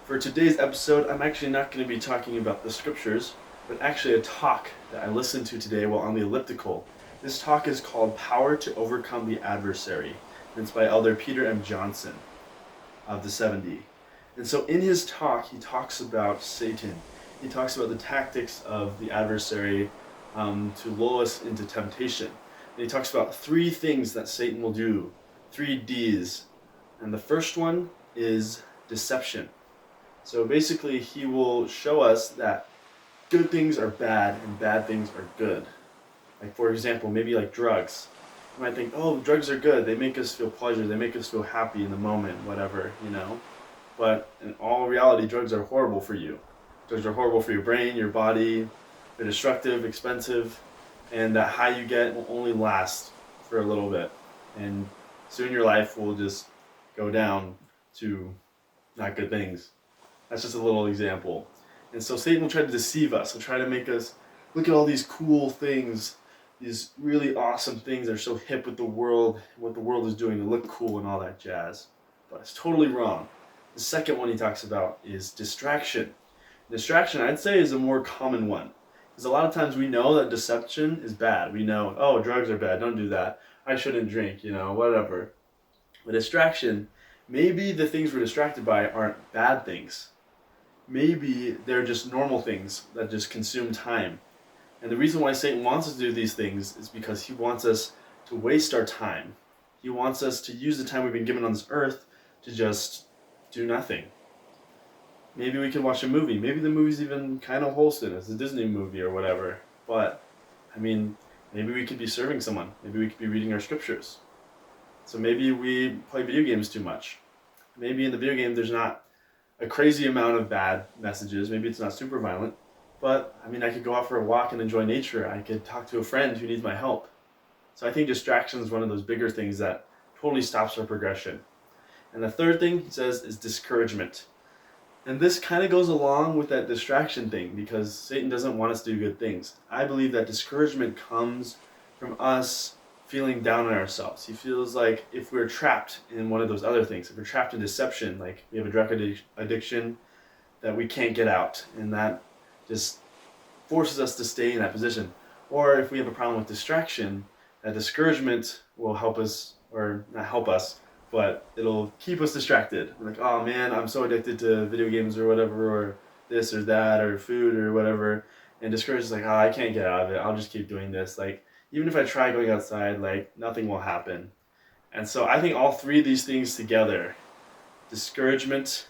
For today's episode, I'm actually not going to be talking about the scriptures, but actually a talk that I listened to today while on the elliptical. This talk is called Power to Overcome the Adversary, and it's by Elder Peter M. Johnson of the 70. And so in his talk, he talks about Satan. He talks about the tactics of the adversary to lull us into temptation. And he talks about three things that Satan will do, three D's. And the first one is deception. So basically, he will show us that good things are bad and bad things are good. Like, for example, maybe like drugs. You might think, oh, drugs are good. They make us feel pleasure. They make us feel happy in the moment, whatever, you know. But in all reality, drugs are horrible for you. Drugs are horrible for your brain, your body. They're destructive, expensive, and that high you get will only last for a little bit. And soon your life will just go down to not good things. That's just a little example. And so Satan will try to deceive us. He'll try to make us look at all these cool things, these really awesome things that are so hip with the world, what the world is doing to look cool and all that jazz. But it's totally wrong. The second one he talks about is distraction. Distraction, I'd say, is a more common one. Because a lot of times we know that deception is bad. We know, oh, drugs are bad, don't do that. I shouldn't drink, whatever. But distraction, maybe the things we're distracted by aren't bad things. Maybe they're just normal things that just consume time. And the reason why Satan wants us to do these things is because he wants us to waste our time. He wants us to use the time we've been given on this earth to just do nothing. Maybe we can watch a movie. Maybe the movie's even kind of wholesome. It's a Disney movie or whatever. But, maybe we could be serving someone. Maybe we could be reading our scriptures. So maybe we play video games too much. Maybe in the video game there's not a crazy amount of bad messages. Maybe it's not super violent. But, I could go out for a walk and enjoy nature. I could talk to a friend who needs my help. So I think distraction is one of those bigger things that totally stops our progression. And the third thing he says is discouragement. And this kind of goes along with that distraction thing because Satan doesn't want us to do good things. I believe that discouragement comes from us feeling down on ourselves. He feels like if we're trapped in one of those other things, if we're trapped in deception, like we have a drug addiction that we can't get out, and that just forces us to stay in that position. Or if we have a problem with distraction, that discouragement will help us, or not help us, but it'll keep us distracted. We're like, oh man, I'm so addicted to video games or whatever, or this or that, or food or whatever. And discouragement is like, oh, I can't get out of it. I'll just keep doing this. Like, even if I try going outside, like, nothing will happen. And so I think all three of these things together, discouragement,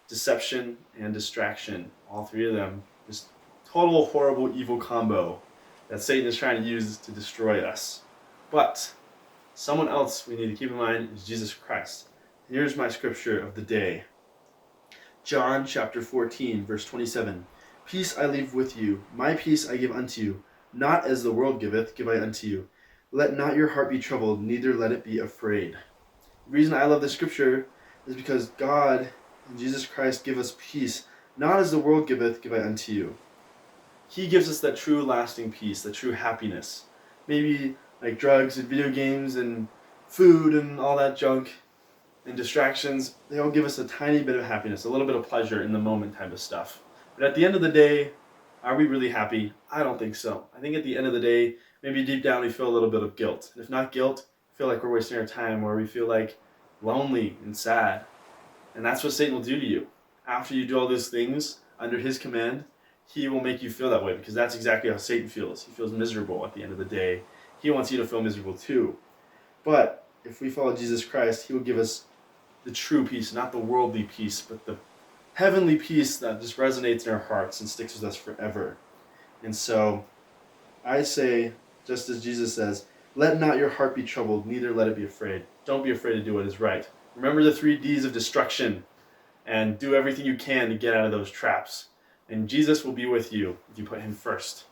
deception, and distraction, all three of them, just total horrible evil combo that Satan is trying to use to destroy us. But someone else we need to keep in mind is Jesus Christ. Here's my scripture of the day. John chapter 14, verse 27. Peace I leave with you, my peace I give unto you. Not as the world giveth, give I unto you. Let not your heart be troubled, neither let it be afraid. The reason I love this scripture is because God and Jesus Christ give us peace. Not as the world giveth, give I unto you. He gives us that true lasting peace, that true happiness. Maybe like drugs and video games and food and all that junk and distractions, they all give us a tiny bit of happiness, a little bit of pleasure in the moment type of stuff. But at the end of the day, are we really happy? I don't think so. I think at the end of the day, maybe deep down we feel a little bit of guilt. And if not guilt, we feel like we're wasting our time, or we feel like lonely and sad. And that's what Satan will do to you. After you do all those things under his command, he will make you feel that way, because that's exactly how Satan feels. He feels miserable at the end of the day. He wants you to feel miserable too. But if we follow Jesus Christ, he will give us the true peace, not the worldly peace, but the heavenly peace that just resonates in our hearts and sticks with us forever. And so I say, just as Jesus says, let not your heart be troubled, neither let it be afraid. Don't be afraid to do what is right. Remember the 3 Ds of destruction and do everything you can to get out of those traps. And Jesus will be with you if you put him first.